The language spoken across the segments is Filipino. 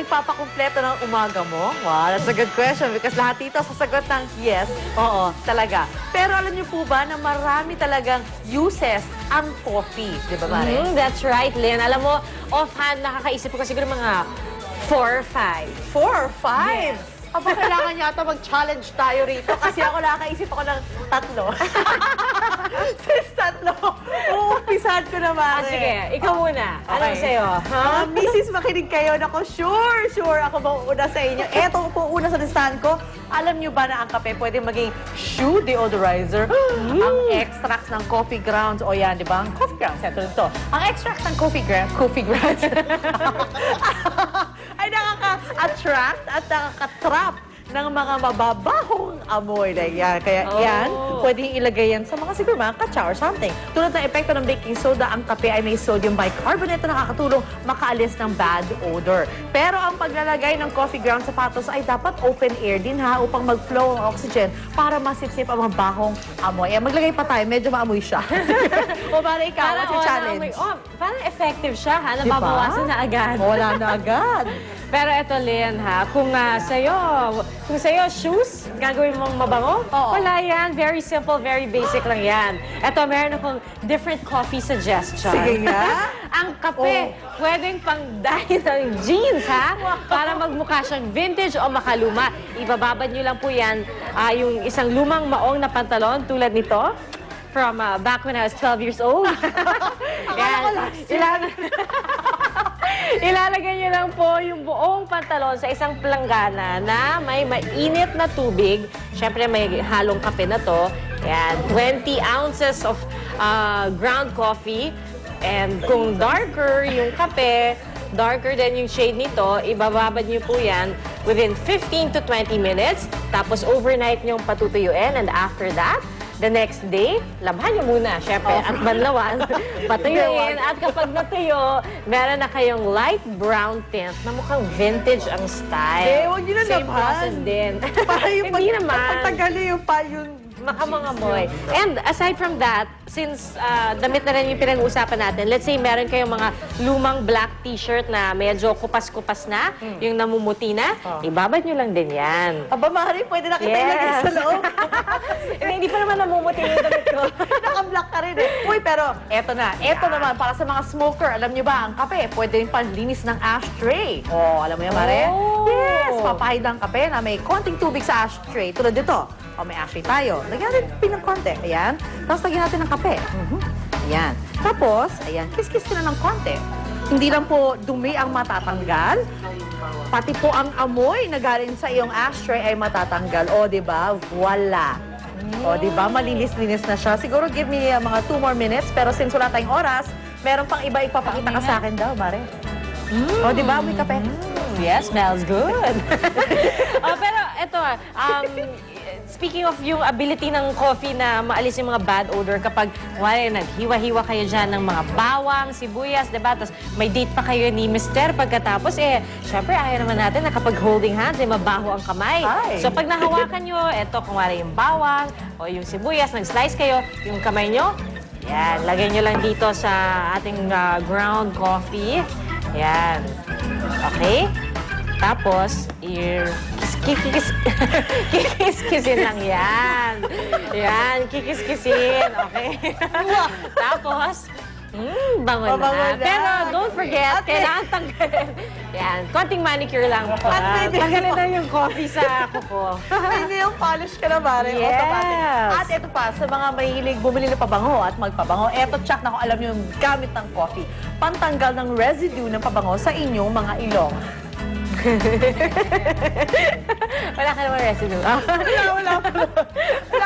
nagpapakumpleto ng umaga mo? Wow, that's a good question because lahat dito sasagot ng yes, oo, talaga. Pero alam niyo po ba na marami talagang uses ang coffee, di ba, Mare? That's right, Lynn. Alam mo, offhand, nakakaisip ko siguro mga 4 or 5. 4 or 5? Yes. Aba, kailangan yata mag-challenge tayo rito kasi ako nakakaisip ako ng 3. Since 3, uumpisahan ko na, Mare. Sige, ikaw muna. Anong sa'yo? Mrs. makinig kayo. Naku, sure ako mauuna sa inyo. Eto po una sa listahan ko. Alam niyo ba na ang kape pwede maging shoe deodorizer? Ang extracts ng coffee grounds, o yan, di ba? Ang coffee grounds, ito nito. Ang extracts ng coffee grounds ay nakaka-attract at nakaka-trap ng mga mababahong amoy. Like yan. Kaya yan, pwedeng ilagay yan sa mga siguro mga katsa or something. Tulad ng epekto ng baking soda, ang kape ay may sodium bicarbonate na nakakatulong makaalis ng bad odor. Pero ang paglalagay ng coffee ground sa sapatos ay dapat open air din ha, upang mag-flow ang oxygen para masipsip ang mabahong amoy. Maglagay pa tayo, medyo maamoy siya. O para ikaw, what's your challenge? Parang effective siya, ha? Nababawasan na agad. Wala na agad. Pero eto, Lynn, ha? Kung sa'yo, shoes, gagawin mong mabango? Wala yan. Very simple, very basic lang yan. Eto, meron akong different coffee suggestion. Sige nga. Ang kape, pwedeng pang-dye ng jeans, ha? Para magmukha siyang vintage o makaluma. Ibababad nyo lang po yan, yung isang lumang maong na pantalon tulad nito. From back when I was 12 years old. Ilalagay niyo lang po yung buong pantalon sa isang planggana na may mainit na tubig. Siyempre, may halong kape na to. Yan, 20 ounces of ground coffee. And kung darker yung kape, darker din yung shade nito, ibababad niyo po yan within 15 to 20 minutes. Tapos overnight niyong patutuyuin. And after that, the next day, labhan niyo muna, syempre, at banlawan, patuyuin. At kapag natuyo, meron na kayong light brown tint na mukhang vintage ang style. Huwag niyo na Same process din. Para yung Hindi naman. pagtagali yung pa yung makamangamoy. And aside from that, since damit na rin yung pinag-uusapan natin, let's say meron kayong mga lumang black t-shirt na medyo kupas-kupas na, yung namumuti na, ibabad nyo lang din yan. Aba, Mari, pwede na kita ilagay sa loob. Hindi pa naman namumuti yung damit ko. Naka-black ka rin eh. Uy, pero eto na. Eto naman, para sa mga smoker, alam nyo ba, ang kape, pwede rin panlinis ng ashtray. Alam mo yan, Mari? Yes, papahid ang kape na may konting tubig sa ashtray. Tulad dito. May ashtray tayo. Lagyan natin ng konti. Ayan. Tapos lagyan natin ng kape. Ayan. Tapos, ayan, kiss-kiss ko na ng konti. Hindi lang po dumi ang matatanggal, pati po ang amoy na galing sa iyong ashtray ay matatanggal. O, di ba? Voila. O, di ba? Malinis-linis na siya. Siguro give me mga 2 more minutes. Pero since wala tayong oras, meron pang iba ipapakita ka sa akin daw, Mare. O, di ba? May kape. Yes, smells good. Pero ito, speaking of yung ability ng coffee na maalis yung mga bad odor kapag naghiwa-hiwa kayo dyan ng mga bawang, sibuyas, diba? Tapos may date pa kayo ni Mister pagkatapos, syempre ayaw naman natin na kapag holding hands, mabaho ang kamay. So pag nahawakan nyo, eto, kung wala yung bawang o yung sibuyas, nag-slice kayo, yung kamay nyo, yan, lagay nyo lang dito sa ating ground coffee. Yan. Okay? Tapos, kikis-kisin lang yan. Yan, kikis-kisin. Okay? Tapos, bango na. Pero don't forget, kailangan tanggalin. Yan, konting manicure lang po. Tanggalin na yung coffee sa kuko. May yung polish ka na, Mare. Yes. At ito pa, sa mga mahilig bumili ng pabango at magpabango, eto, check na kung alam nyo yung gamit ng coffee. Pantanggal ng residue ng pabango sa inyong mga ilong. Wala ka naman residue. Wala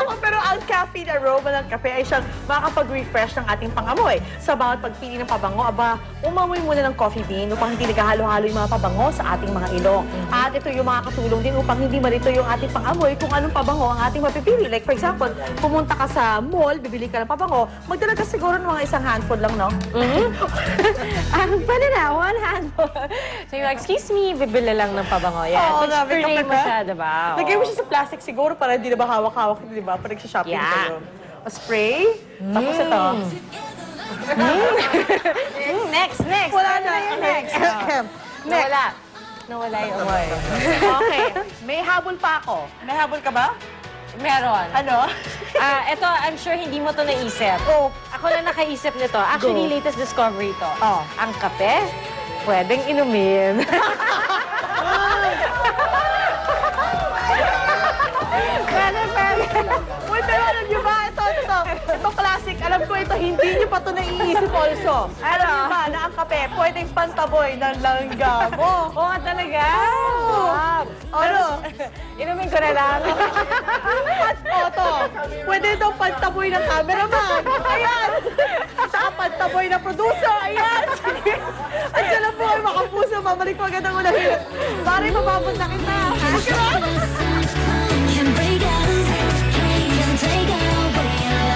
ko, pero ang caffeine aroma ng kape ay siyang makakapag-refresh ng ating pangamoy. Sa bawat pagpili ng pabango, umamoy muna ng coffee bean upang hindi naghahalo-halo yung mga pabango sa ating mga ilong. At ito yung makakatulong din upang hindi marito yung ating pangamoy kung anong pabango ang ating mapipili. Like for example, pumunta ka sa mall, bibili ka ng pabango, magdala ka siguro ng mga isang handful lang, no? Pwede na, 1 handful. So you're like, excuse me, bibili lang ng pabango. Yan, spray mo siya, diba? Lagay mo siya sa plastic siguro para hindi na ba hawak-hawak, di ba? Pag nagsha-shopping kayo. Spray, tapos ito. Next. Wala na. Next. Wala. Nawala yung amoy. Okay, may habol pa ako. May habol ka ba? Meron. Ano? Ito, I'm sure hindi mo to naisip. Oh. Ako na nakaisip nito. Actually, Go. latest discovery to. Oh. Ang kape, pwedeng inumin. Pwede. Uy, pero alam nyo ba? Ito classic. Alam ko ito, hindi nyo pa ito naiisip also. Alam nyo ba na ang kape pwedeng pantaboy ng langgam? Oo, talaga? Wow. Ano? Inumin ko na lang. At to. Pwede daw pantaboy ng cameraman. Ayan. At saka pantaboy ng producer. Ayan. Sige. At dyan lang po ay makapuso. Mamalik ko agad ang unahin. Pare, mababot na kita.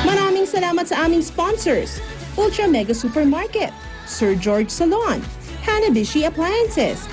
Maraming salamat sa aming sponsors, Ultra Mega Supermarket, Sir George Salon, Hanabishi Appliances,